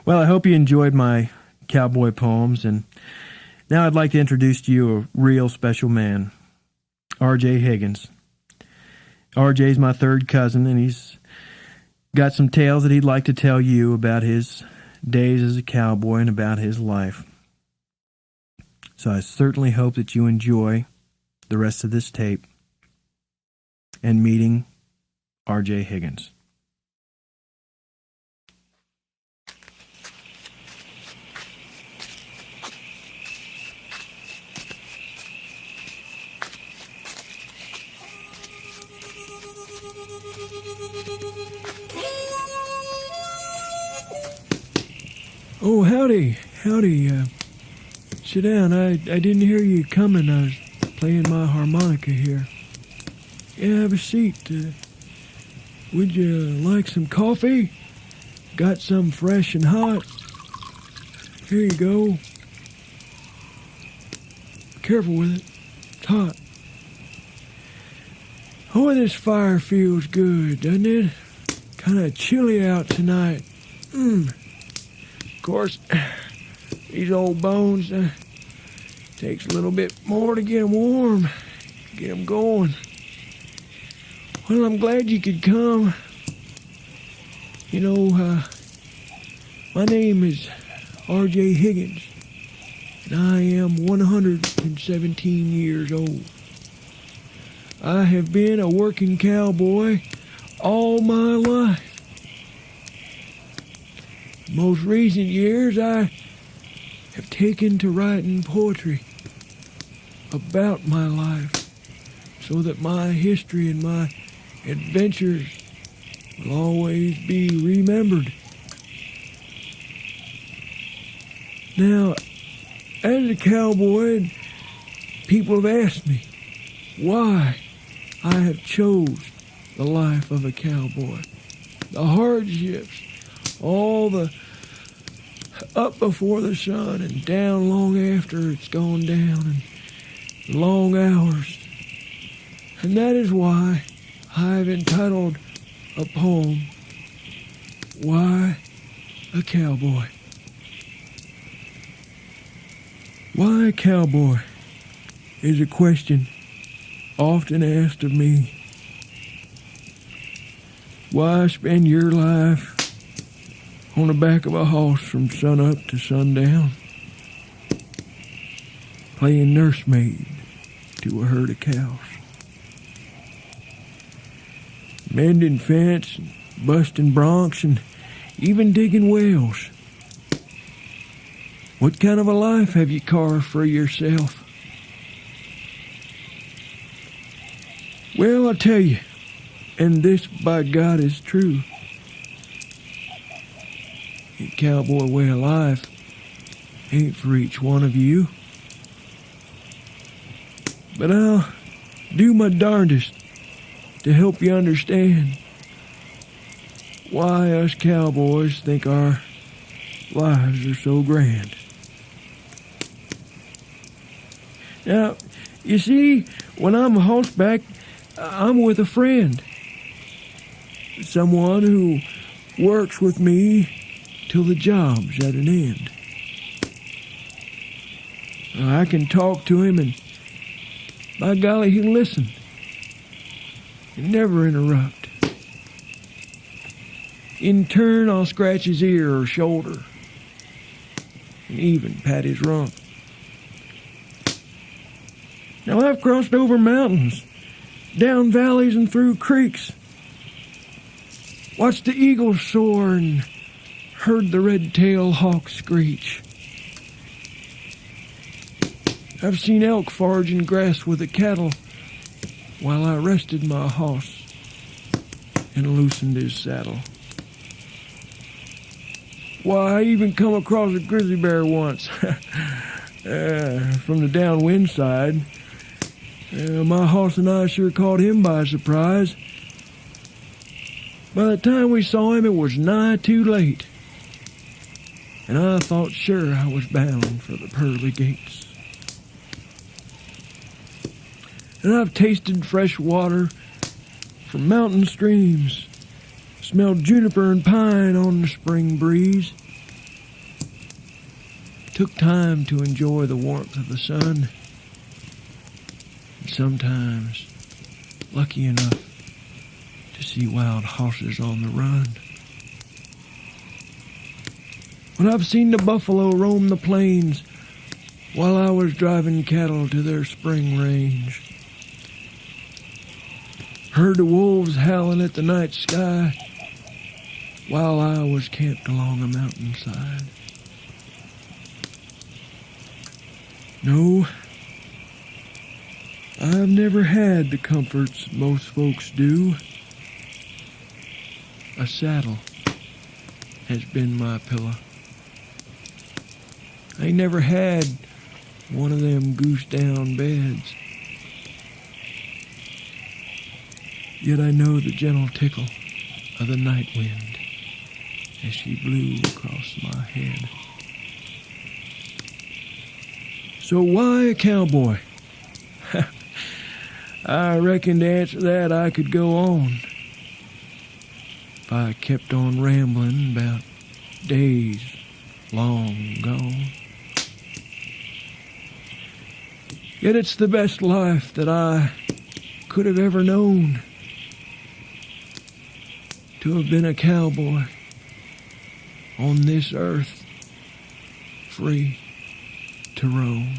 Well, I hope you enjoyed my cowboy poems, and now I'd like to introduce to you a real special man, R J Higgins. RJ's my third cousin, and he's got some tales that he'd like to tell you about his days as a cowboy and about his life. So I certainly hope that you enjoy the rest of this tape and meeting R J Higgins. Oh, howdy. Sit down. I didn't hear you coming. I was playing my harmonica here. Yeah, have a seat. Would you like some coffee? Got some fresh and hot. Here you go. Careful with it. It's hot. Oh, this fire feels good, doesn't it? Kind of chilly out tonight. Of course, these old bones takes a little bit more to get them warm, get them going. Well, I'm glad you could come. You know, my name is R J Higgins, and I am 117 years old. I have been a working cowboy all my life. Most recent years, I have taken to writing poetry about my life so that my history and my adventures will always be remembered. Now, as a cowboy, people have asked me why I have chose the life of a cowboy. The hardships, all the up before the sun and down long after it's gone down, and long hours. And that is why I've entitled a poem, Why a Cowboy? Why a cowboy is a question often asked of me. Why spend your life on the back of a horse from sunup to sundown, playing nursemaid to a herd of cows, mending fence, and busting broncs, and even digging wells? What kind of a life have you carved for yourself? Well, I tell you, and this, by God, is true. The cowboy way of life ain't for each one of you. But I'll do my darndest to help you understand why us cowboys think our lives are so grand. Now, you see, when I'm horseback, I'm with a friend. Someone who works with me till the job's at an end. I can talk to him, and by golly, he'll listen and never interrupt. In turn, I'll scratch his ear or shoulder and even pat his rump. Now, I've crossed over mountains, down valleys and through creeks, watched the eagles soar and heard the red-tailed hawk screech. I've seen elk foraging grass with the cattle while I rested my horse and loosened his saddle. Why, I even come across a grizzly bear once from the downwind side. My horse and I sure caught him by surprise. By the time we saw him, it was nigh too late, and I thought sure I was bound for the pearly gates. And I've tasted fresh water from mountain streams, smelled juniper and pine on the spring breeze, took time to enjoy the warmth of the sun, and sometimes lucky enough to see wild horses on the run. When I've seen the buffalo roam the plains while I was driving cattle to their spring range, heard the wolves howling at the night sky while I was camped along a mountainside. No, I've never had the comforts most folks do. A saddle has been my pillow. I ain't never had one of them goose-down beds. Yet I know the gentle tickle of the night wind as she blew across my head. So why a cowboy? I reckon to answer that I could go on if I kept on rambling about days long gone. Yet it's the best life that I could have ever known, to have been a cowboy on this earth, free to roam.